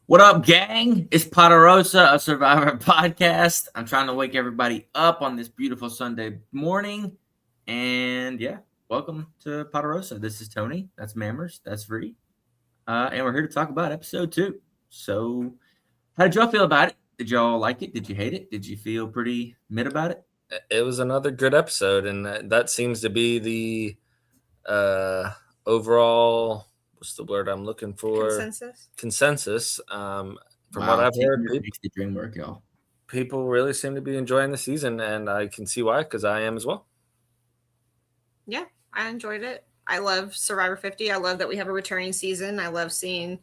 What up, gang? It's Poderosa, a Survivor podcast. I'm trying to wake everybody up on this beautiful Sunday morning. And yeah, welcome to Poderosa. This is Tony. That's Mammers. That's Free. And we're here to talk about episode 2. So, how did y'all feel about it? Did y'all like it? Did you hate it? Did you feel pretty mid about it? It was another good episode, and that seems to be the overall, what's the word I'm looking for? Consensus. From what I've heard, makes the dream work, y'all. People really seem to be enjoying the season, and I can see why, because I am as well. Yeah, I enjoyed it. I love Survivor 50. I love that we have a returning season. I love seeing,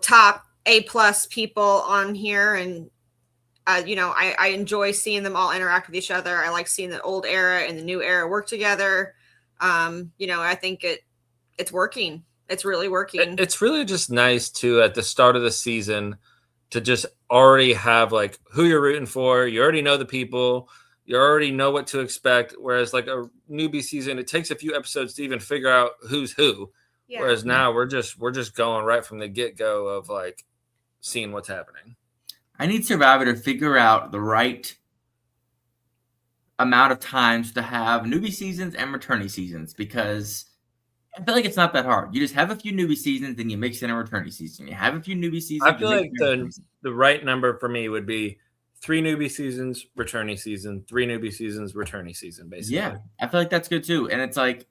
top A+ people on here, and I enjoy seeing them all interact with each other. I like seeing the old era and the new era work together. I think it's working. It's really working. It's really just nice to, at the start of the season, to just already have like who you're rooting for. You already know the people. You already know what to expect. Whereas like a newbie season, it takes a few episodes to even figure out who's who. Yeah. Whereas now we're just going right from the get-go of like seeing what's happening. I need Survivor to figure out the right amount of times to have newbie seasons and returning seasons, because I feel like it's not that hard. You just have a few newbie seasons, then you mix in a returning season. You have a few newbie seasons. I feel like the right number for me would be 3 newbie seasons, returning season, 3 newbie seasons, returning season, basically. Yeah, I feel like that's good too. And it's like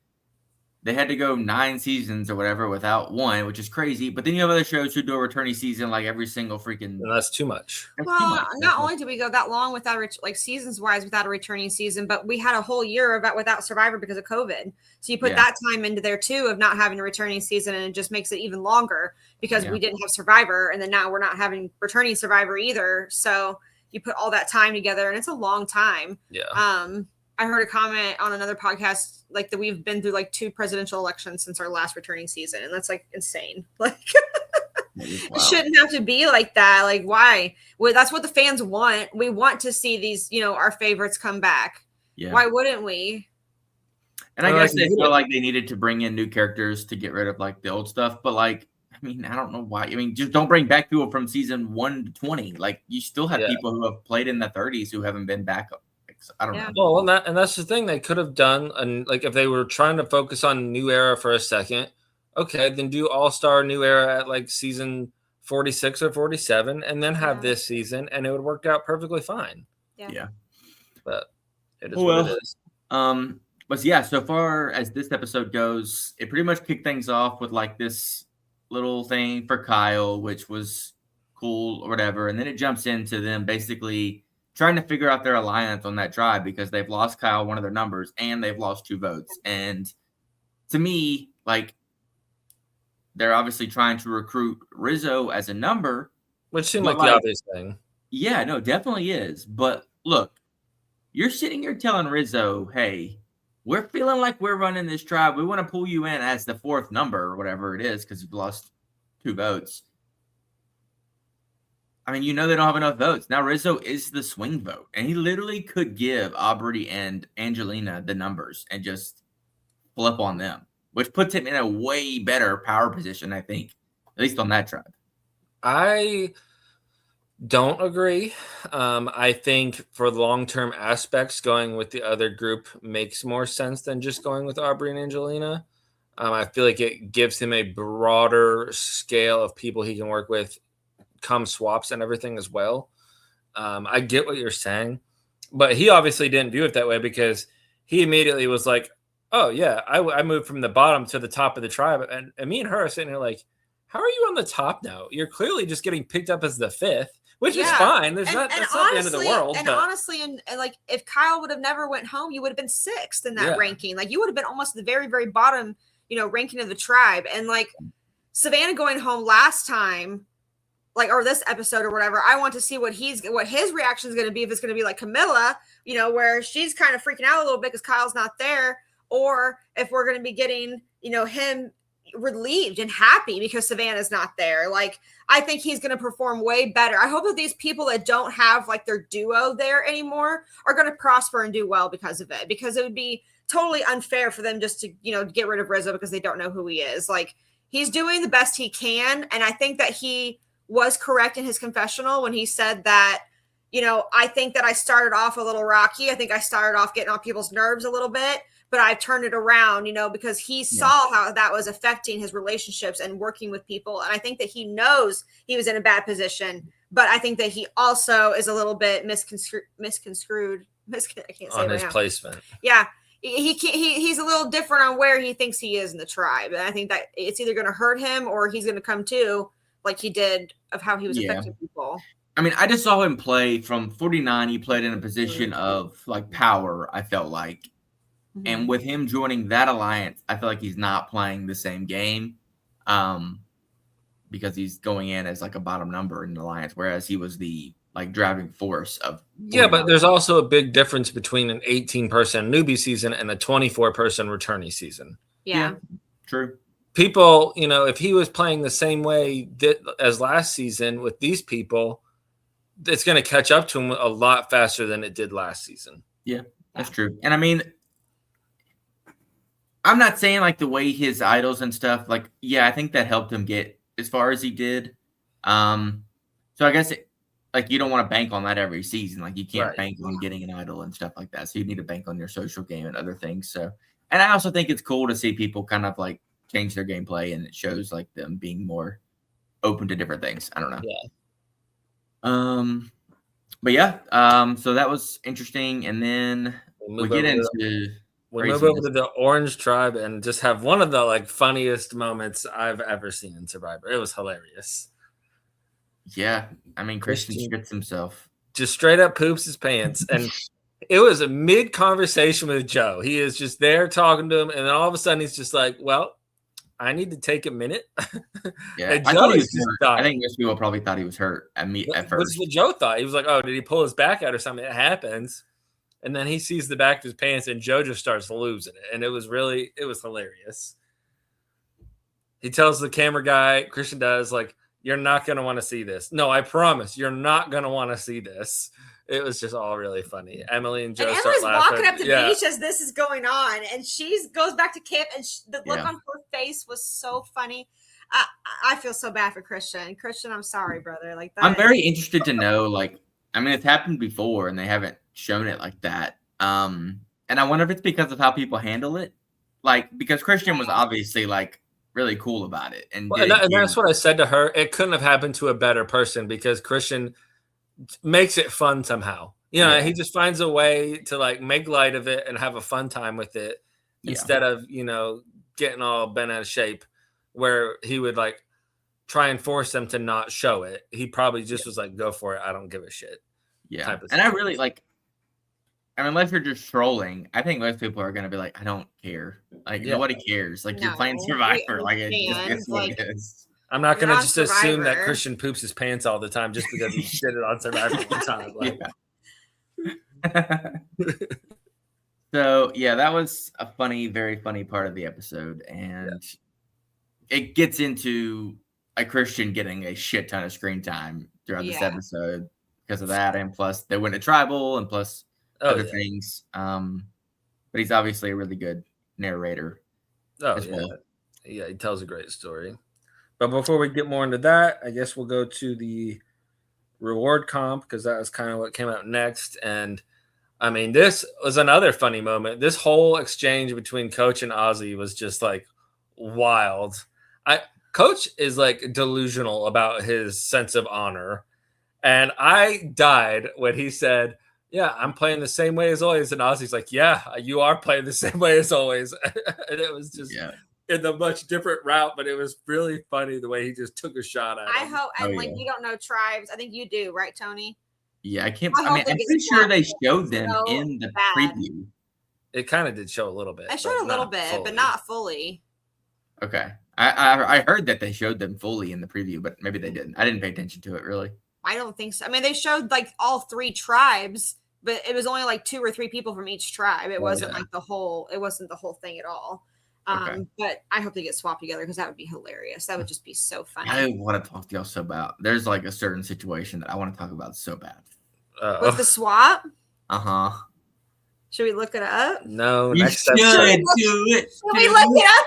they had to go 9 seasons or whatever without one, which is crazy. But then you have other shows who do a returning season like every single freaking. And that's too much. Not only did we go that long without seasons wise without a returning season, but we had a whole year without Survivor because of COVID. So you put that time into there too of not having a returning season, and it just makes it even longer because we didn't have Survivor, and then now we're not having returning Survivor either. So you put all that time together, and it's a long time. Yeah. I heard a comment on another podcast like that we've been through like 2 presidential elections since our last returning season, and that's like insane. Like it shouldn't have to be like that. Like why? Well, that's what the fans want. We want to see these, our favorites come back. Yeah. Why wouldn't we? And I guess they felt like they needed to bring in new characters to get rid of like the old stuff, but like I mean, I don't know why. I mean, just don't bring back people from season 1 to 20. Like you still have people who have played in the 30s who haven't been back. I don't know. Well, and that's the thing they could have done. And like if they were trying to focus on New Era for a second, okay, then do All-Star New Era at like season 46 or 47, and then have this season, and it would work out perfectly fine. Yeah. But it is what it is. But yeah, so far as this episode goes, it pretty much kicked things off with like this little thing for Kyle, which was cool or whatever, and then it jumps into them basically trying to figure out their alliance on that tribe because they've lost Kyle, one of their numbers, and they've lost 2 votes. And to me, like, they're obviously trying to recruit Rizzo as a number. Which seemed like the obvious thing. Yeah, no, definitely is. But look, you're sitting here telling Rizzo, hey, we're feeling like we're running this tribe. We want to pull you in as the 4th number or whatever it is because you've lost 2 votes. I mean, they don't have enough votes. Now Rizzo is the swing vote, and he literally could give Aubrey and Angelina the numbers and just flip on them, which puts him in a way better power position, I think, at least on that tribe. I don't agree. I think for long-term aspects, going with the other group makes more sense than just going with Aubrey and Angelina. I feel like it gives him a broader scale of people he can work with come swaps and everything as well. I get what you're saying, but he obviously didn't view it that way because he immediately was like, oh yeah, I moved from the bottom to the top of the tribe. And me and her are sitting here like, how are you on the top now? You're clearly just getting picked up as the 5th, which is fine. That's not the end of the world. And honestly, and like if Kyle would have never went home, you would have been 6th in that ranking. Like you would have been almost the very, very bottom, ranking of the tribe. And like Savannah going home last time, like, or this episode or whatever, I want to see what his reaction is going to be. If it's going to be like Camilla, where she's kind of freaking out a little bit because Kyle's not there, or if we're going to be getting, him relieved and happy because Savannah's not there. Like, I think he's going to perform way better. I hope that these people that don't have like their duo there anymore are going to prosper and do well because of it, because it would be totally unfair for them just to, get rid of Rizzo because they don't know who he is. Like, he's doing the best he can. And I think that he was correct in his confessional when he said that, I think that I started off a little rocky. I think I started off getting on people's nerves a little bit, but I've turned it around, because he saw how that was affecting his relationships and working with people. And I think that he knows he was in a bad position, but I think that he also is a little bit misconstrued. I can't say on it his right now. placement. Yeah. He's a little different on where he thinks he is in the tribe. And I think that it's either going to hurt him or he's going to come to like he did of how he was affecting people. I mean, I just saw him play from 49. He played in a position of like power, I felt like. Mm-hmm. And with him joining that alliance, I feel like he's not playing the same game because he's going in as like a bottom number in the alliance, whereas he was the like driving force of 49. Yeah, but there's also a big difference between an 18-person newbie season and a 24-person returnee season. Yeah. True. People, if he was playing the same way as last season with these people, it's going to catch up to him a lot faster than it did last season. Yeah, that's true. And I mean, I'm not saying like the way his idols and stuff, like, yeah, I think that helped him get as far as he did. So I guess like you don't want to bank on that every season. Like you can't bank on getting an idol and stuff like that. So you need to bank on your social game and other things. So, and I also think it's cool to see people kind of like change their gameplay, and it shows like them being more open to different things. I don't know. Yeah. But yeah, so that was interesting. And then we get into we move over to the Orange Tribe and just have one of the like funniest moments I've ever seen in Survivor. It was hilarious. Yeah, I mean, Christian shits himself. Just straight up poops his pants. And it was a mid-conversation with Joe. He is just there talking to him, and then all of a sudden he's just like, well, I need to take a minute. Yeah, I thought he was hurt. I think most people probably thought he was hurt at first. That's what Joe thought. He was like, oh, did he pull his back out or something? It happens. And then he sees the back of his pants, and Joe just starts losing it. And it was hilarious. He tells the camera guy, Christian does, like, you're not going to want to see this. No, I promise, you're not going to want to see this. It was just all really funny. Emily and Joe start laughing. Walking up the beach as this is going on, and she goes back to camp, and the look on her face was so funny. I feel so bad for Christian. Christian, I'm sorry, brother. Like that. I'm very interested to know. Like, I mean, it's happened before, and they haven't shown it like that. And I wonder if it's because of how people handle it. Like, because Christian was obviously like really cool about it, and that's what I said to her. It couldn't have happened to a better person because Christian makes it fun somehow. He just finds a way to like make light of it and have a fun time with it instead of, getting all bent out of shape where he would like try and force them to not show it. He probably just was like, go for it. I don't give a shit. Yeah. And I really like, I mean, unless you're just trolling, I think most people are going to be like, I don't care. Like nobody cares. Like you're playing Survivor. Like it just is what it is. I'm not going to just assume that Christian poops his pants all the time just because he did it on Survivor all the time. Like. So, yeah, that was a very funny part of the episode. And it gets into a Christian getting a shit ton of screen time throughout this episode because of that. And plus, they went to Tribal and plus other things. But he's obviously a really good narrator as well. Yeah, he tells a great story. But before we get more into that, I guess we'll go to the reward comp because that was kind of what came out next. And I mean, this was another funny moment. This whole exchange between Coach and Ozzy was just like wild. Coach is like delusional about his sense of honor. And I died when he said, yeah, I'm playing the same way as always. And Ozzy's like, yeah, you are playing the same way as always. And it was just in a much different route, but it was really funny the way he just took a shot at him. I hope, and you don't know tribes. I think you do, right, Tony? Yeah, I'm pretty sure they showed them in the preview. It kind of did show a little bit. I showed a little bit, but not fully. Okay. I heard that they showed them fully in the preview, but maybe they didn't. I didn't pay attention to it, really. I don't think so. I mean, they showed like all three tribes, but it was only like 2 or 3 people from each tribe. It wasn't like it wasn't the whole thing at all. But I hope they get swapped together because that would be hilarious. That would just be so funny. I want to talk to y'all so bad. There's like a certain situation that I want to talk about so bad. With the swap? Uh-huh. Should we look it up? No, You next should episode. do it. Should we look it up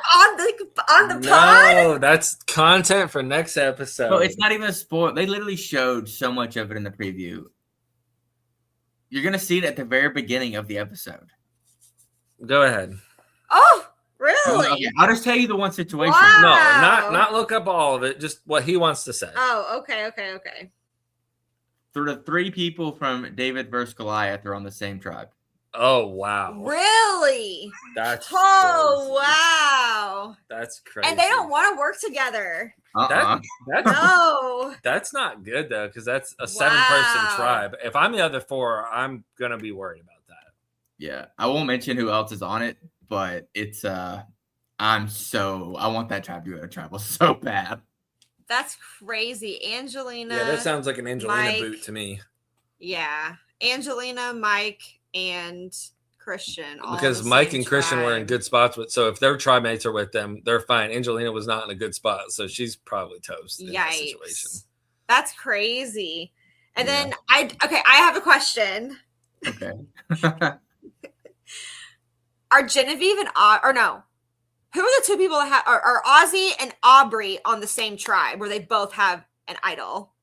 on the pod? No, that's content for next episode. Well, it's not even a spoil. They literally showed so much of it in the preview. You're gonna see it at the very beginning of the episode. Go ahead. Oh, really? Okay, I'll just tell you the one situation. Wow. No, not look up all of it. Just what he wants to say. Oh, okay. The 3 people from David versus Goliath are on the same tribe. Oh wow, Really? that's Oh, crazy. wow. That's crazy. And they don't want to work together. That's No. that's not good though, because that's a 7-person Wow. tribe. If I'm the other 4, I'm gonna be worried about that. Yeah, I won't mention who else is on it, but it's I want that tribe to go to travel so bad. That's crazy. Angelina. Yeah, that sounds like an Angelina Mike. boot to me. Yeah. Angelina, Mike, and Christian. all Because the Mike same and Christian were in tribe. good spots, but so if their tribe mates are with them, they're fine. Angelina was not in a good spot, so she's probably toast in that situation. Yikes. That's crazy. And Yeah. then I have a question. Okay. Are Genevieve and or no? Who are the 2 people that have are Ozzy and Aubrey on the same tribe where they both have an idol?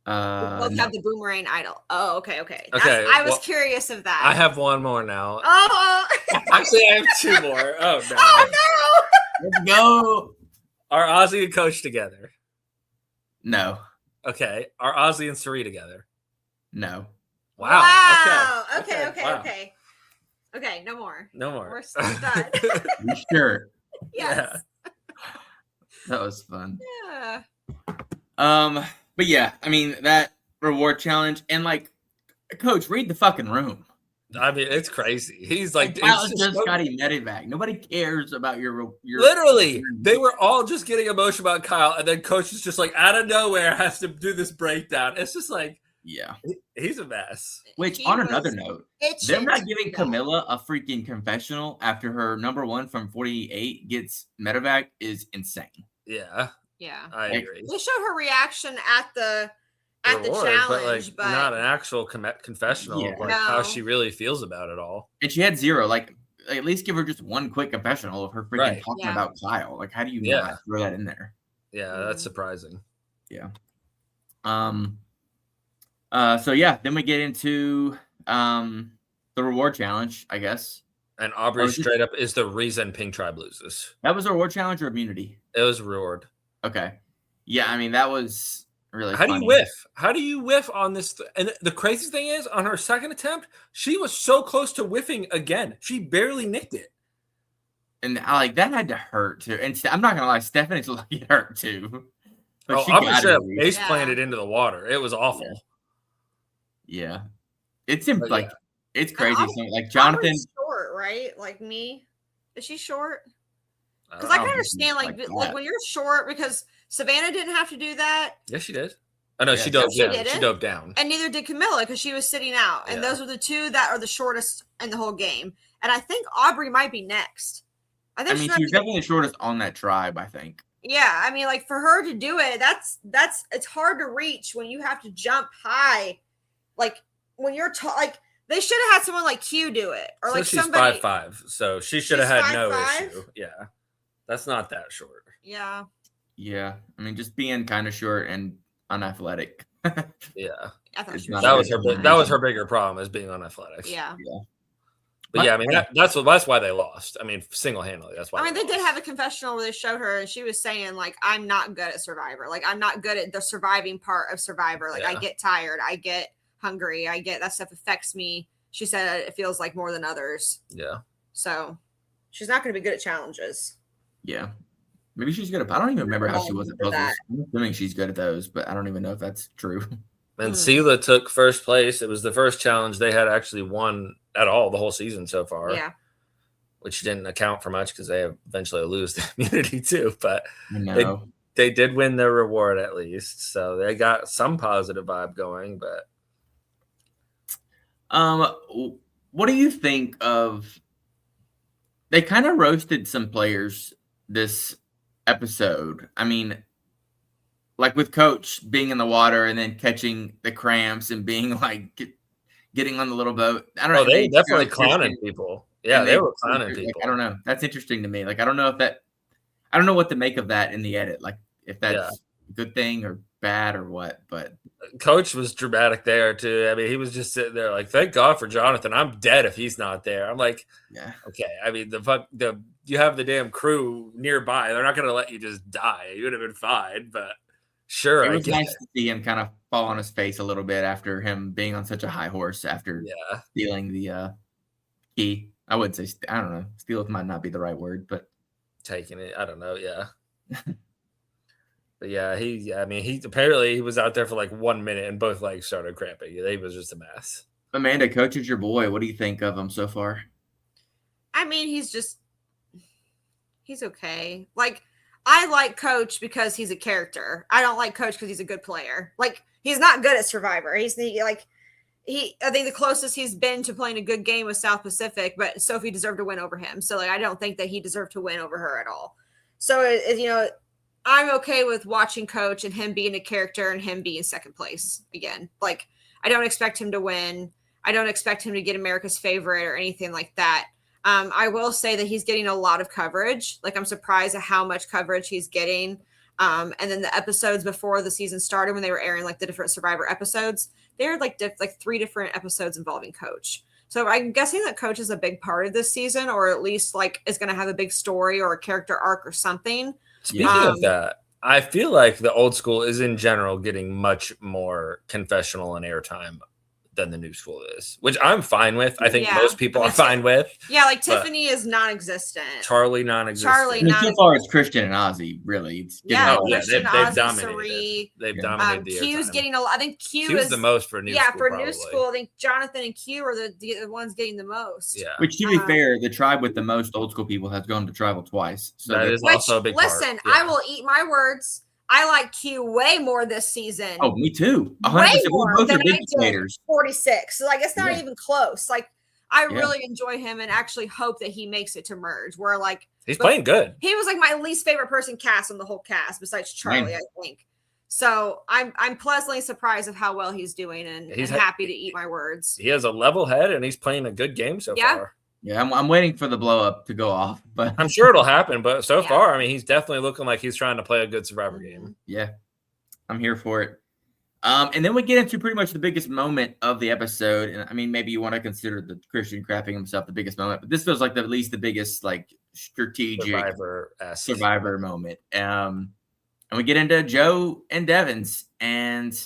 They both No. have the boomerang idol. Oh, okay. Okay, I was well, curious of that. I have one more now. Oh, Actually, I have 2 more. Oh no. oh Let's go. Are Ozzy and Coach together? No. Okay. Are Ozzy and Sari together? No. no! Wow. Wow. Okay. Wow. Okay. No more. No more. We're done. You sure? Yes. That was fun. Yeah. But yeah, I mean that reward challenge and like, Coach, read the fucking room. I mean, it's crazy. He's like, Kyle it's just so- got a medevac. Nobody cares about your literally, they were all just getting emotional about Kyle, and then Coach is just like out of nowhere has to do this breakdown. It's just like Yeah. he's a mess. Which, He on was another note, itching they're not to giving do that. Camilla a freaking confessional after her number 1 from 48 gets medevac is insane. Yeah, Yeah. I Like, agree. They showed her reaction at the Reward, challenge, but like not an actual confessional Yeah. of like how No. she really feels about it all. And she had 0. Like, at least give her just one quick confessional of her freaking Right. talking Yeah. about Kyle. Like, how do you Yeah. not throw that in there? Yeah, that's surprising. So yeah, then we get into the reward challenge, I guess. And Aubrey was it- straight up is the reason Pink Tribe loses. That was a reward challenge or immunity? It was reward. Okay. Yeah, I mean that was really How do funny. you whiff? How do you whiff on this? And the crazy thing is, on her second attempt, she was so close to whiffing again. She barely nicked it. And I like that had to hurt too. And I'm not gonna lie, Stephanie's lucky it hurt too. But she Aubrey got straight up it. face Yeah. planted into the water. It was awful. Yeah. It's But like yeah. it's crazy. Aubrey- So, like Jonathan, Aubrey's short, right? Like me. Is she short? Because I I don't can know. understand, like Like that. when you're short, because Savannah didn't have to do that, Yes, she did. Oh no, Yeah. she No, dove she down. She didn't. dove down. and neither did Camilla because she was sitting out. And Yeah. those are the 2 that are the shortest in the whole game. And I think Aubrey might be next. I I think mean, she might she was be- definitely the shortest on that tribe, I think. yeah. I mean, like for her to do it, that's it's hard to reach when you have to jump high. Like when you're like they should have had someone like Q do it, or So like she's somebody. 5'5", so she should have She's had no 5'5"? issue. Yeah, that's not that short. Yeah. Yeah. I mean, just being kind of short and unathletic. Yeah, I thought It's she was not that a was good her. That was her bigger problem, is being unathletic. Yeah. But yeah, I mean that's why they lost. I mean, single handedly, that's why. I mean, they did lost. have a confessional where they showed her, and she was saying, like, I'm not good at Survivor. Like, I'm not good at the surviving part of Survivor. Like, I Yeah. get tired. I get hungry. I get that stuff affects me. She said it feels like more than others. Yeah, So she's not going to be good at challenges. Yeah. Maybe she's good at I don't even remember how she was at For that. puzzles. I'm assuming she's good at those, but I don't even know if that's true. and Hmm. Sela took first place. It was the first challenge they had actually won at all the whole season so far. Yeah. Which didn't account for much because they eventually lose the immunity too. But I know. they did win their reward at least, so they got some positive vibe going. But What do you think of? They kind of roasted some players this episode. I mean, like with Coach being in the water and then catching the cramps and being like getting on the little boat. I don't know. Oh, it they made definitely Joe clowning Christian- people. Yeah, and they were like, clowning people. I don't know. That's interesting to me. Like, I don't know what to make of that in the edit. Like, if that's a good thing or bad or what. But Coach was dramatic there too. I mean, he was just sitting there like, "Thank God for Jonathan. I'm dead if he's not there." I'm like, yeah, okay. I mean, you have the damn crew nearby. They're not going to let you just die. You would have been fine, but sure. it was nice to see him kind of fall on his face a little bit after him being on such a high horse after stealing the key. I would say, I don't know, steal might not be the right word, but taking it. I don't know. Yeah. But yeah, he apparently he was out there for like 1 minute and both legs started cramping. He was just a mess. Amanda, Coach is your boy. What do you think of him so far? I mean, he's okay. Like, I like Coach because he's a character. I don't like Coach because he's a good player. Like, he's not good at Survivor. I think the closest he's been to playing a good game was South Pacific, but Sophie deserved to win over him. So, like, I don't think that he deserved to win over her at all. So, I'm okay with watching Coach and him being a character and him being second place again. Like, I don't expect him to win. I don't expect him to get America's favorite or anything like that. I will say that he's getting a lot of coverage. Like, I'm surprised at how much coverage he's getting. And then the episodes before the season started, when they were airing like the different Survivor episodes, they were like 3 different episodes involving Coach. So I'm guessing that Coach is a big part of this season, or at least like is going to have a big story or a character arc or something. Speaking of that, I feel like the old school is in general getting much more confessional and airtime than the new school is, which I'm fine with. I think most people are fine with. Yeah, like Tiffany is non-existent. Charlie non-existent. So far, it's Christian and Ozzy, really. They've dominated. They've dominated the Q's getting I think Q is the most for new school. Yeah, for new school, I think Jonathan and Q are the ones getting the most. Yeah. Which, to be fair, the tribe with the most old school people has gone to tribal twice. So that is also a big part. Listen, I will eat my words. I like Q way more this season. Oh, me too. 100%. Way more both than are big I did 46. So, like, it's not even close. Like, I really enjoy him and actually hope that he makes it to merge. Where, like, he's playing good. He was like my least favorite person cast on the whole cast, besides Charlie, I think. So I'm pleasantly surprised of how well he's doing, and happy to eat my words. He has a level head, and he's playing a good game so far. Yeah, I'm waiting for the blow up to go off, but I'm sure it'll happen. But so far, I mean, he's definitely looking like he's trying to play a good Survivor game. Yeah, I'm here for it. And then we get into pretty much the biggest moment of the episode, and I mean, maybe you want to consider the Christian crapping himself the biggest moment, but this feels like at least the biggest like strategic Survivor moment. And we get into Joe and Devins, and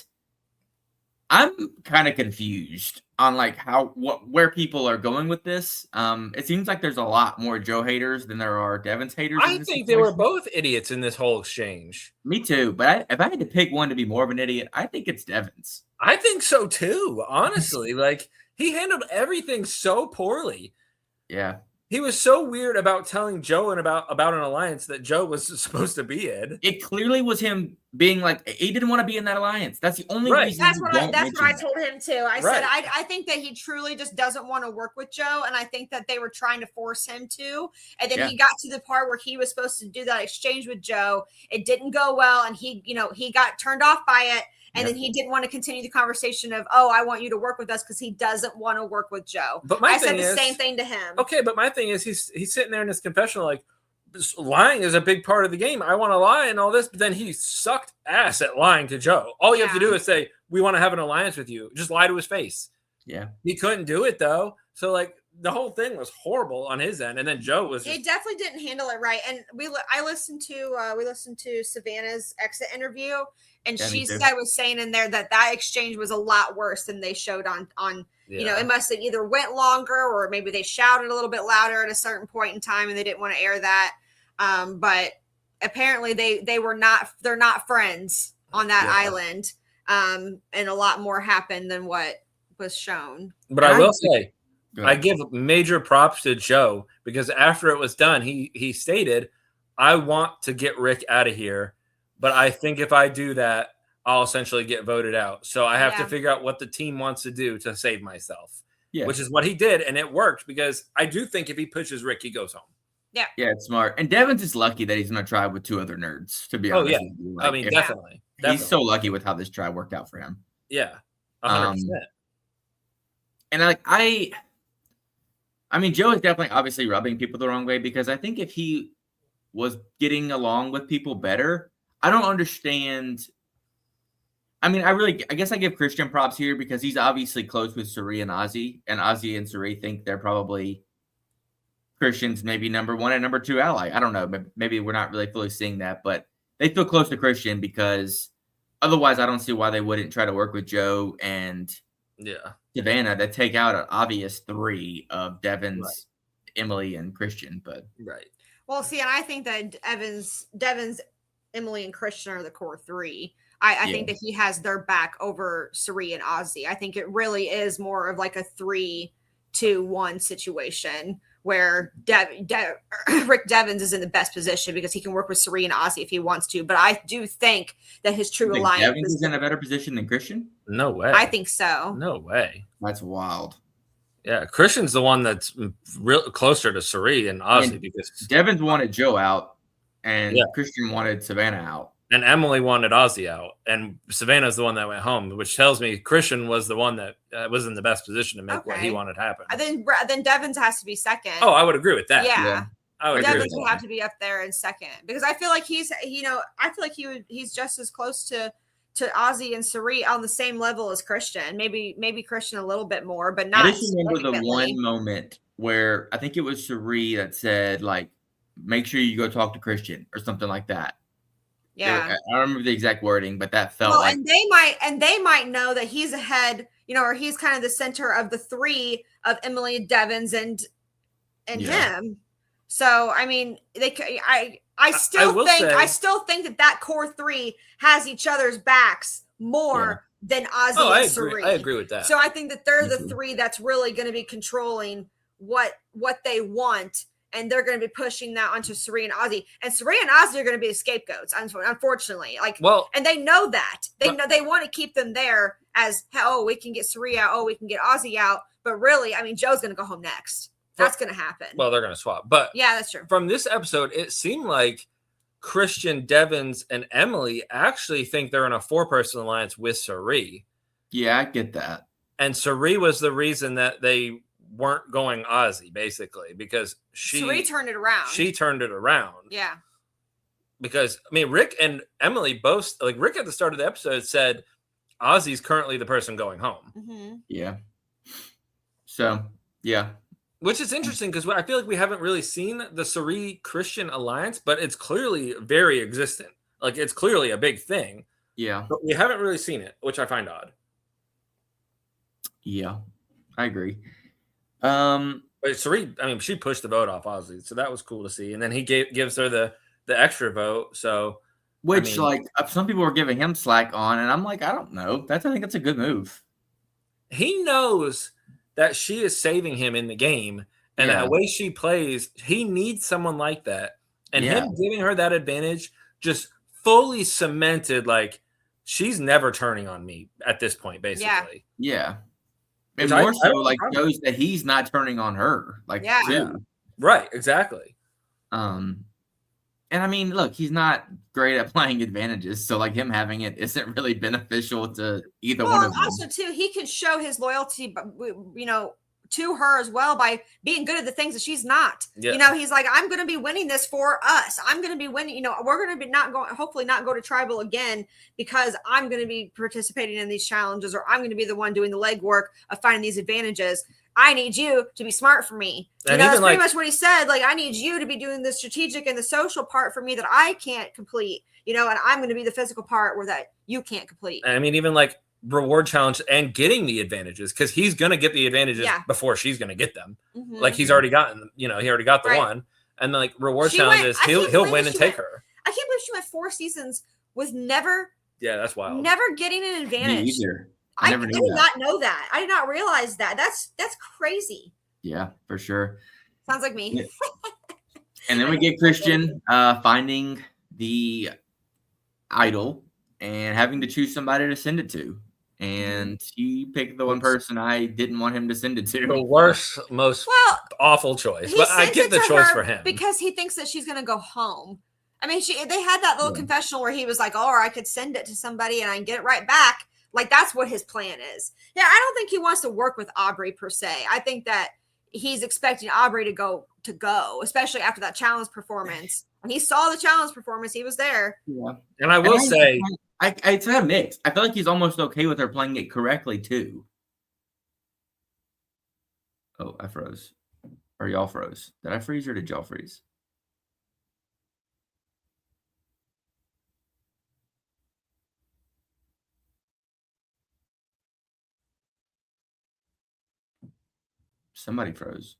I'm kind of confused on like where people are going with this. It seems like there's a lot more Joe haters than there are Devins haters. I think they were both idiots in this whole exchange. Me too, but if I had to pick one to be more of an idiot, I think it's Devins. I think so too, honestly. Like, he handled everything so poorly. Yeah. He was so weird about telling Joe and about an alliance that Joe was supposed to be in. It clearly was him being like, he didn't want to be in that alliance. That's the only reason. That's what I told him too. I said I think that he truly just doesn't want to work with Joe, and I think that they were trying to force him to. And then he got to the part where he was supposed to do that exchange with Joe. It didn't go well, and he got turned off by it. And then he didn't want to continue the conversation of, I want you to work with us, because he doesn't want to work with Joe. But I said the same thing to him. Okay, but my thing is he's sitting there in his confessional like, lying is a big part of the game. I want to lie and all this, but then he sucked ass at lying to Joe. All you have to do is say, we want to have an alliance with you. Just lie to his face. Yeah. He couldn't do it though. So like the whole thing was horrible on his end. And then Joe was He definitely didn't handle it right. And we listened to Savannah's exit interview, and she was saying in there that exchange was a lot worse than they showed on it must have either went longer, or maybe they shouted a little bit louder at a certain point in time and they didn't want to air that. But apparently they're not friends on that island. And a lot more happened than what was shown. But I will say, I give major props to Joe, because after it was done, he stated, I want to get Rick out of here, but I think if I do that, I'll essentially get voted out. So I have to figure out what the team wants to do to save myself, which is what he did. And it worked, because I do think if he pushes Rick, he goes home. Yeah. Yeah, it's smart. And Devins is lucky that he's in a tribe with 2 other nerds, to be honest. Oh, yeah. Like, I mean, definitely. He's so lucky with how this tribe worked out for him. Yeah. 100%. And I mean, Joe is definitely obviously rubbing people the wrong way because I think if he was getting along with people better, I don't understand. I mean, I guess I give Christian props here because he's obviously close with Cirie and Ozzy, and Ozzy and Cirie think they're probably Christian's maybe number one and number two ally. I don't know. Maybe we're not really fully seeing that, but they feel close to Christian because otherwise I don't see why they wouldn't try to work with Joe and Savannah to take out an obvious three of Devon's, Emily, and Christian. But Well, see, and I think that Devon's, Emily, and Christian are the core three. I think that he has their back over Cirie and Ozzy. I think it really is more of like a 3-2-1 situation where Rick Devens is in the best position because he can work with Cirie and Ozzy if he wants to. But I do think that his true alliance Devens is in a better position than Christian. No way. I think so. No way. That's wild. Yeah, Christian's the one that's real closer to Cirie and Ozzy because Devens wanted Joe out, and Christian wanted Savannah out. And Emily wanted Ozzy out, and Savannah's the one that went home, which tells me Christian was the one that was in the best position to make what he wanted happen. Then Devens has to be second. Oh, I would agree with that. Yeah. I would Devens would have to be up there in second because I feel like he's just as close to Ozzy and Cirie on the same level as Christian. Maybe Christian a little bit more, but not. I just remember the one moment where I think it was Cirie that said, like, make sure you go talk to Christian or something like that. Yeah, I don't remember the exact wording, but that felt like. And they might know that he's ahead, or he's kind of the center of the three of Emily, Devens, and him. So I mean, I still think that core three has each other's backs more than Ozzy and Cirie. I agree with that. So I think that they're the three that's really going to be controlling what they want. And they're going to be pushing that onto Cirie and Ozzy. And Cirie and Ozzy are going to be the scapegoats, unfortunately. And they know that. They want to keep them there as, we can get Cirie out. We can get Ozzy out. But really, I mean, Joe's going to go home next. That's going to happen. Well, they're going to swap. But yeah, that's true. From this episode, it seemed like Christian, Devens, and Emily actually think they're in a 4-person alliance with Cirie. Yeah, I get that. And Cirie was the reason that they weren't going Ozzy, basically, because Cirie turned it around. She turned it around. Yeah. Because, I mean, Rick and Emily both, like Rick at the start of the episode said, Ozzy's currently the person going home. Mm-hmm. Yeah. So, yeah. Which is interesting because I feel like we haven't really seen the Cirie Christian alliance, but it's clearly very existent. Like, it's clearly a big thing. Yeah. But we haven't really seen it, which I find odd. Yeah, I agree. But Cirie, I mean, she pushed the vote off Ozzy, so that was cool to see. And then he gives her the extra vote. So, which some people were giving him slack on, and I'm like, I don't know. I think that's a good move. He knows that she is saving him in the game, and that way she plays, he needs someone like that. And him giving her that advantage just fully cemented, like, she's never turning on me at this point, basically. Yeah. And more so, shows that he's not turning on her. Right, exactly. And I mean, look, he's not great at playing advantages, so him having it isn't really beneficial to either one of them. Also, too, he can show his loyalty, to her as well by being good at the things that she's not. Yeah. He's like, I'm going to be winning this for us. I'm going to be winning. We're going to be hopefully not go to tribal again because I'm going to be participating in these challenges, or I'm going to be the one doing the legwork of finding these advantages. I need you to be smart for me. That's pretty much what he said. Like, I need you to be doing the strategic and the social part for me that I can't complete, and I'm going to be the physical part where that you can't complete. I mean, even reward challenge and getting the advantages, because he's going to get the advantages before she's going to get them. Mm-hmm. Like, he's already gotten, he already got the one. And reward challenges, he'll win and take her. I can't believe she went 4 seasons with never. Yeah, that's wild. Never getting an advantage. Me either. I did not know that. I did not realize that. That's crazy. Yeah, for sure. Sounds like me. Yeah. And then we get Christian finding the idol and having to choose somebody to send it to. And he picked the one person I didn't want him to send it to. The worst, most awful choice. But I get the choice for him. Because he thinks that she's going to go home. I mean, they had that little confessional where he was like, or I could send it to somebody and I can get it right back. Like that's what his plan is. Yeah, I don't think he wants to work with Aubrey per se. I think that he's expecting Aubrey to go, especially after that challenge performance. When he saw the challenge performance, he was there. Yeah. And I will say, it's a mix. I feel like he's almost okay with her playing it correctly too. Oh, I froze. Or y'all froze. Did I freeze or did y'all freeze? Somebody froze.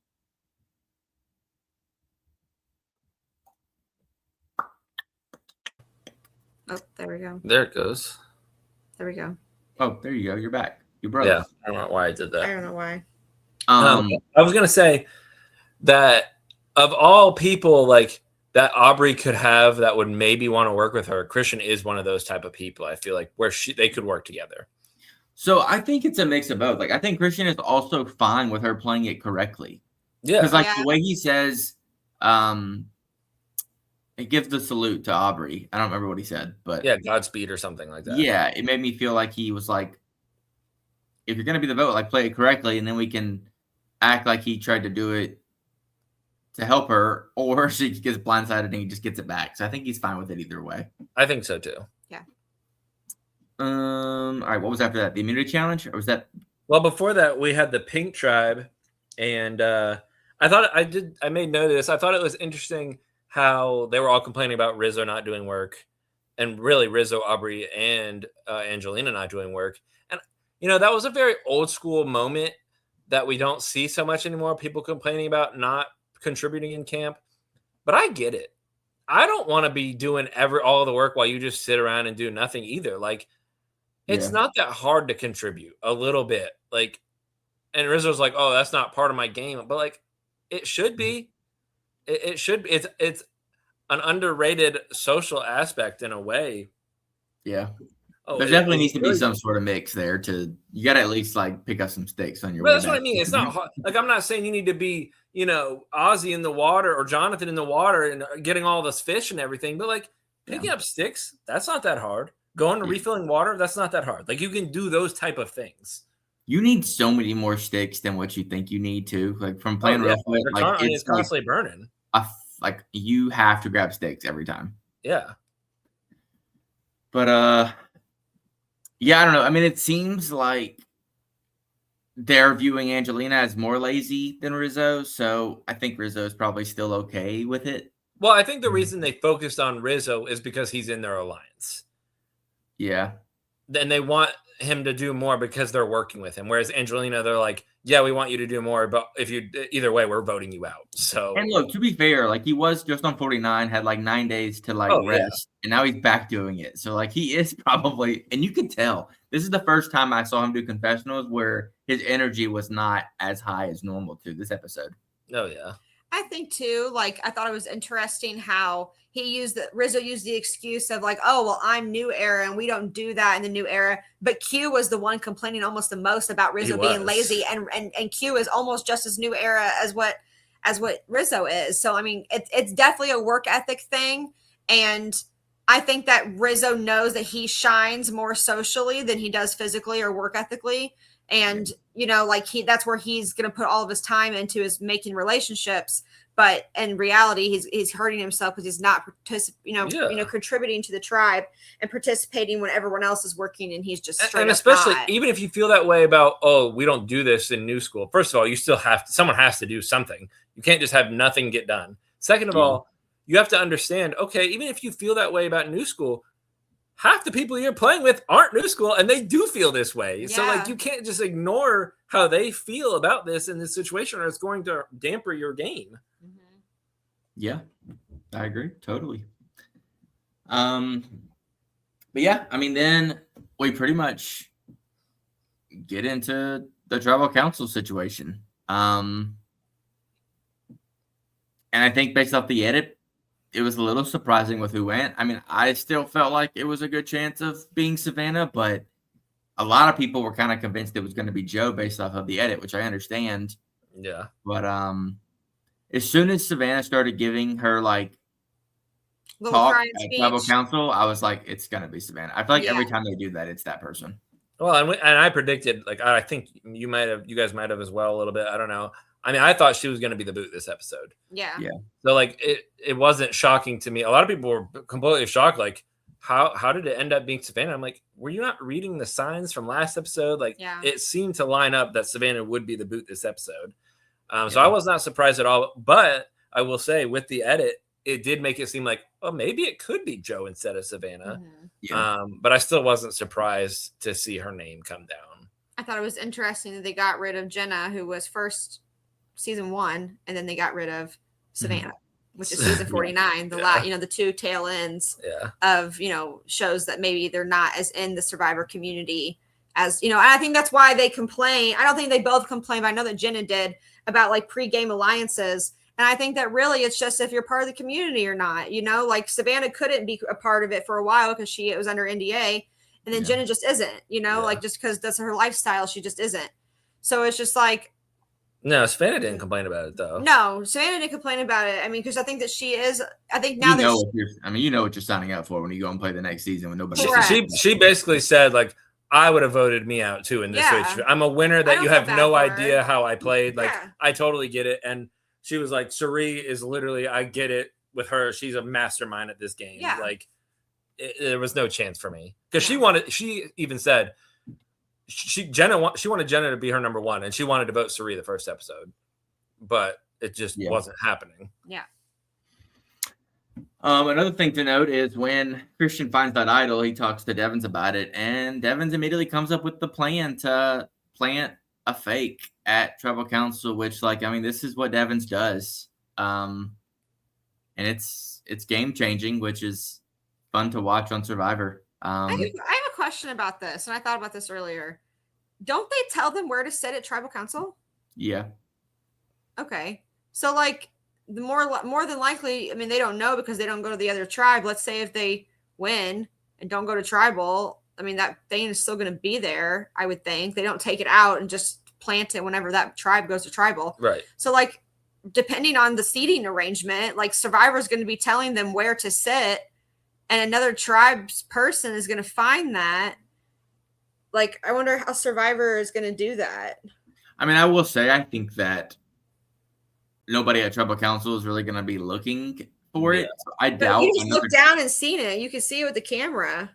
Oh, there we go. There it goes. There we go. Oh, there you go. You're back. You broke. Yeah, I don't know why I did that. I don't know why. I was gonna say that of all people like that Aubrey could have that would maybe want to work with her, Christian is one of those type of people. I feel like where they could work together. So I think it's a mix of both. Like I think Christian is also fine with her playing it correctly. Yeah, because like the way he says, it gives the salute to Aubrey. I don't remember what he said, but yeah, Godspeed or something like that. Yeah, it made me feel like he was like, if you're gonna be the vote, like play it correctly, and then we can act like he tried to do it to help her, or she gets blindsided and he just gets it back. So I think he's fine with it either way. I think so too. Yeah. All right. What was after that? The immunity challenge, or was that? Well, before that, we had the Pink Tribe, and I made note of this. I thought it was interesting how they were all complaining about Rizzo not doing work, and really Rizzo, Aubrey, and Angelina not doing work. And that was a very old school moment that we don't see so much anymore. People complaining about not contributing in camp, but I get it. I don't want to be doing all the work while you just sit around and do nothing either. Like, it's not that hard to contribute a little bit. Like, and Rizzo's like, oh, that's not part of my game. But like, it should be. It should be. It's an underrated social aspect in a way. Yeah. Oh, there definitely needs to be some sort of mix there. You got to at least like pick up some stakes on your way. That's what I mean. It's not hard. Like, I'm not saying you need to be, Ozzy in the water or Jonathan in the water and getting all this fish and everything, but like picking up sticks, that's not that hard. Going to refilling water, that's not that hard. Like, you can do those type of things. You need so many more sticks than what you think you need to. Like from playing Roughwood, like it's constantly burning. Like you have to grab sticks every time. Yeah. But yeah, I don't know. I mean, it seems like they're viewing Angelina as more lazy than Rizzo, so I think Rizzo is probably still okay with it. Well, I think the reason they focused on Rizzo is because he's in their alliance. Yeah. Then they want him to do more because they're working with him. Whereas Angelina, they're like, yeah, we want you to do more, but either way, we're voting you out. So, and look, to be fair, like he was just on 49, had like 9 days to like rest, and now he's back doing it. So like he is probably, and you can tell this is the first time I saw him do confessionals where his energy was not as high as normal to this episode. Oh yeah. I think too, like I thought it was interesting how Rizzo used the excuse of like, oh, well, I'm new era and we don't do that in the new era. But Q was the one complaining almost the most about Rizzo being lazy, and Q is almost just as new era as what Rizzo is. So I mean, it's definitely a work ethic thing. And I think that Rizzo knows that he shines more socially than he does physically or work ethically. And, like that's where he's going to put all of his time into is making relationships. But in reality, he's hurting himself because he's not contributing to the tribe and participating when everyone else is working, and he's just straight and up especially not. Even if you feel that way about, oh, we don't do this in new school. First of all, you still someone has to do something. You can't just have nothing get done. Second of all, you have to understand, okay, even if you feel that way about new school, half the people you're playing with aren't new school and they do feel this way. Yeah. So like you can't just ignore how they feel about this in this situation, or it's going to damper your game. Mm-hmm. Yeah, I agree totally. But yeah, I mean, then we pretty much get into the tribal council situation. And I think based off the edit, it was a little surprising with who went. I mean, I still felt like it was a good chance of being Savannah, but a lot of people were kind of convinced it was going to be Joe based off of the edit, which I understand. Yeah. But as soon as Savannah started giving her like little talk at tribal council, I was like, it's going to be Savannah. I feel like every time they do that, it's that person. Well, and I predicted, like, I think you guys might have as well a little bit. I don't know. I mean, I thought she was going to be the boot this episode. Yeah. So like it wasn't shocking to me. A lot of people were completely shocked. Like, how did it end up being Savannah? I'm like, were you not reading the signs from last episode? Like, it seemed to line up that Savannah would be the boot this episode. So I was not surprised at all. But I will say, with the edit, it did make it seem like, oh, maybe it could be Joe instead of Savannah. But I still wasn't surprised to see her name come down. I thought it was interesting that they got rid of Jenna, who was first season 1, and then they got rid of Savannah, which is season 49. The two tail ends of shows that maybe they're not as in the Survivor community as and I think that's why they complain. I don't think they both complain, but I know that Jenna did about like pre-game alliances. And I think that really it's just if you're part of the community or not. Like Savannah couldn't be a part of it for a while because it was under NDA, and then Jenna just isn't. Like just because that's her lifestyle, she just isn't. So it's just like. No, Savannah didn't complain about it though. No, Savannah didn't complain about it. I mean, because I think that she is. I think now you know what you're signing up for when you go and play the next season with nobody. She basically said like, I would have voted me out too in this situation. I'm a winner that you have no idea how I played. Like I totally get it. And she was like, Sheree is literally, I get it with her. She's a mastermind at this game. Yeah. Like there was no chance for me because she even said. She wanted Jenna to be her number 1, and she wanted to vote Sheree the first episode, but it just wasn't happening. Yeah. Another thing to note is when Christian finds that idol, he talks to Devins about it, and Devins immediately comes up with the plan to plant a fake at Tribal Council, which, this is what Devins does, and it's game changing, which is fun to watch on Survivor. I have a question about this, and I thought about this earlier. Don't they tell them where to sit at Tribal Council? Yeah. Okay. So, the more than likely, I mean, they don't know because they don't go to the other tribe. Let's say if they win and don't go to Tribal, I mean, that thing is still going to be there, I would think. They don't take it out and just plant it whenever that tribe goes to Tribal. Right. So, depending on the seating arrangement, Survivor is going to be telling them where to sit, and another tribe's person is going to find that. I wonder how Survivor is going to do that. I mean, I will say, I think that nobody at Tribal Council is really going to be looking for it. So I doubt. You just look down and seen it. You can see it with the camera.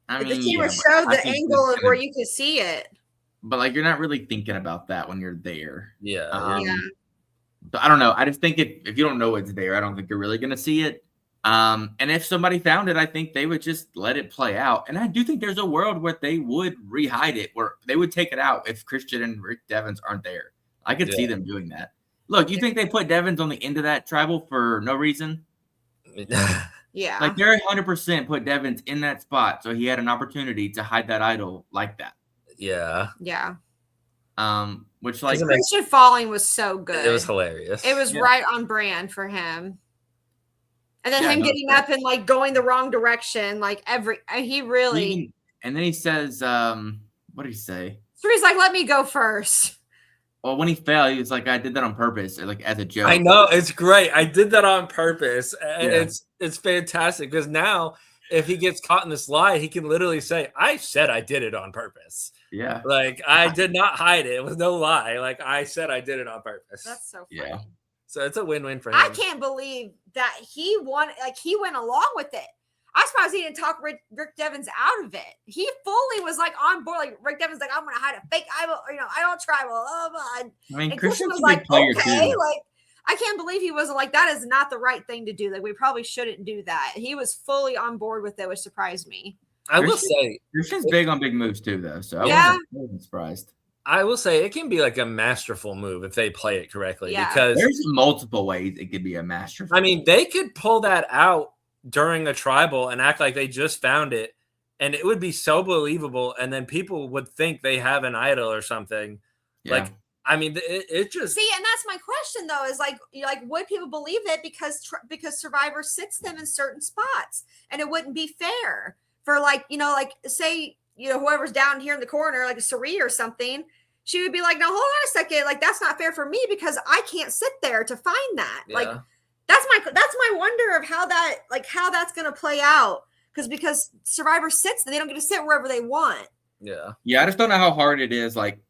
The camera showed the angle of where you could see it. But you're not really thinking about that when you're there. Yeah. So I don't know. I just think if you don't know it's there, I don't think you're really going to see it. And if somebody found it, I think they would just let it play out. And I do think there's a world where they would re-hide it, where they would take it out if Christian and Rick Devins aren't there. I could see them doing that. Look, you think they put Devins on the end of that Tribal for no reason? Yeah. They're 100% put Devins in that spot, so he had an opportunity to hide that idol like that. Yeah. Yeah. Which Christian falling was so good. It was hilarious. It was right on brand for him. And then him getting up and going the wrong direction, he really. And then he says, what did he say? So he's like, "Let me go first." Well, when he fell, he was like, "I did that on purpose," as a joke. I know, it's great. I did that on purpose, and it's fantastic because now if he gets caught in this lie, he can literally say, "I said I did it on purpose." Yeah, I did not hide it. It was no lie. I said I did it on purpose. That's so funny. Yeah. So it's a win-win for him. I can't believe that he he went along with it. I'm surprised he didn't talk Rick Devins out of it. He fully was on board. Rick Devins I'm going to hide a fake idol. I don't Tribal. I mean, Christian was okay. I can't believe he wasn't that is not the right thing to do. We probably shouldn't do that. He was fully on board with it, which surprised me. I will say Christian's big on big moves too, though. So I wasn't surprised. I will say it can be a masterful move if they play it correctly. Yeah. Because there's multiple ways it could be a masterful. I mean, they could pull that out during a Tribal and act like they just found it, and it would be so believable. And then people would think they have an idol or something. Yeah. It just see, and that's my question though. Is would people believe it because Survivor sits them in certain spots, and it wouldn't be fair for say. Whoever's down here in the corner, like a Sheree or something, she would be like, no, hold on a second. That's not fair for me because I can't sit there to find that. Yeah. That's my wonder of how that's going to play out. Because Survivor sits, and they don't get to sit wherever they want. Yeah. Yeah, I just don't know how hard it is. Like,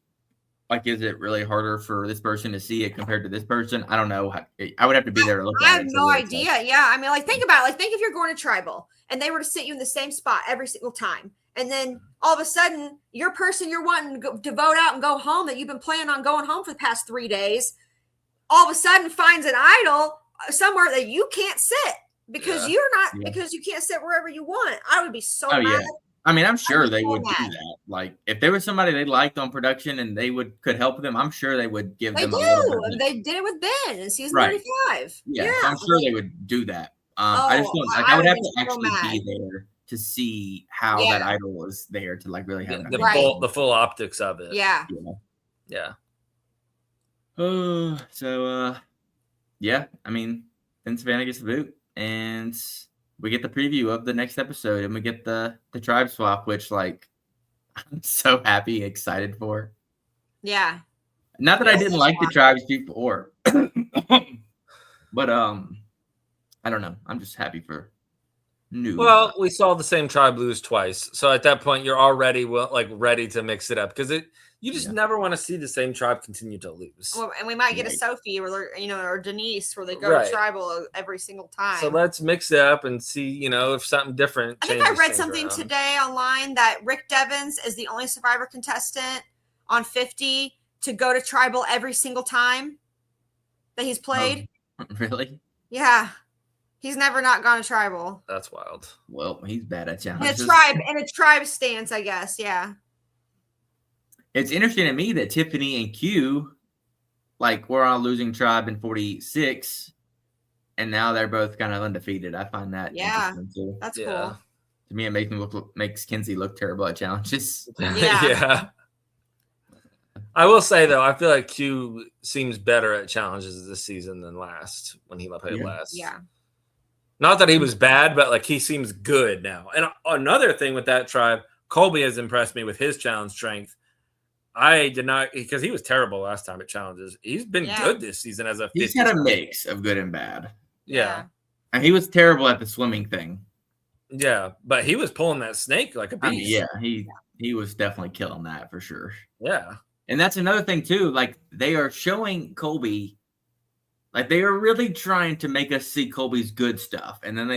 is it really harder for this person to see it compared to this person? I don't know. I would have to be there to look I at have it. to no really say. idea. Yeah. I mean, like, think about it. Like, think if you're going to tribal and they were to sit you in the same spot every single time. And then all of a sudden, your person you're wanting to vote out and go home that you've been planning on going home for the past 3 days, all of a sudden finds an idol somewhere that you can't sit because because you can't sit wherever you want. I would be so mad. Yeah. I mean, I'm sure they so would do mad. that. Like, if there was somebody they liked on production and they could help them, I'm sure they would give They them a little do. bit. And they did it with Ben in season Right. 35. Yeah, so I'm sure they would do that. I just don't like. I I would would have be to so actually mad. be there to see how that idol was there to like really have an The opinion. the full optics of it. Yeah. Yeah. So yeah, I mean, then Savannah gets the boot, and we get the preview of the next episode, and we get the tribe swap, which like I'm so happy, excited for. Yeah. Not that I didn't like the tribes before, but I don't know. I'm just happy for new. Well, we saw the same tribe lose twice, so at that point, you're already ready to mix it up because you just never want to see the same tribe continue to lose. Well, and we might get a Sophie or Denise where they go to tribal every single time. So let's mix it up and see, if something different changes. I think I read something today online that Rick Devens is the only Survivor contestant on 50 to go to tribal every single time that he's played. Really? Yeah. He's never not gone to tribal. That's wild. Well, he's bad at challenges. In a tribe stance, I guess. Yeah. It's interesting to me that Tiffany and Q, like, were on a losing tribe in 46, and now they're both kind of undefeated. I find that interesting too. That's cool. To me, it makes Kenzie look terrible at challenges. Yeah. I will say though, I feel like Q seems better at challenges this season than last when he played last. Yeah. Not that he was bad, but like he seems good now. And another thing with that tribe, Colby has impressed me with his challenge strength. I did not, because he was terrible last time at challenges. He's been good this season as a 50. He's had a mix of good and bad. Yeah. And he was terrible at the swimming thing. Yeah, but he was pulling that snake like a beast. I mean, he was definitely killing that for sure. Yeah. And that's another thing too. Like, they are showing Colby, like, they are really trying to make us see Colby's good stuff, and then they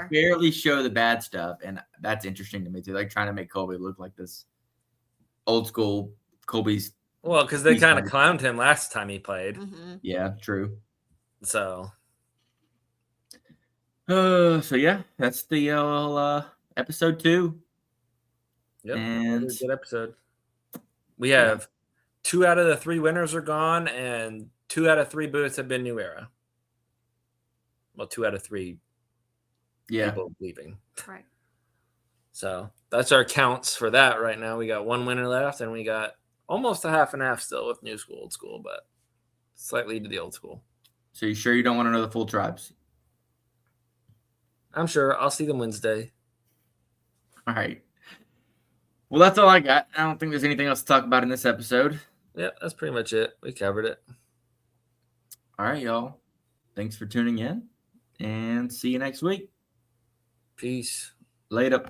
barely show the bad stuff, and that's interesting to me too. Like, trying to make Colby look like this old school Colby's. Well, because they kind of clowned him last time he played. Mm-hmm. Yeah, true. So yeah, that's the episode 2. Yep, and good episode. We have 2 out of the 3 winners are gone, and 2 out of 3 booths have been New Era. Well, 2 out of 3 people leaving. Right. So that's our counts for that right now. We got 1 winner left, and we got almost a half and half still with new school, old school, but slightly to the old school. So you sure you don't want to know the full tribes? I'm sure. I'll see them Wednesday. All right. Well, that's all I got. I don't think there's anything else to talk about in this episode. Yeah, that's pretty much it. We covered it. All right, y'all. Thanks for tuning in, and see you next week. Peace. Later.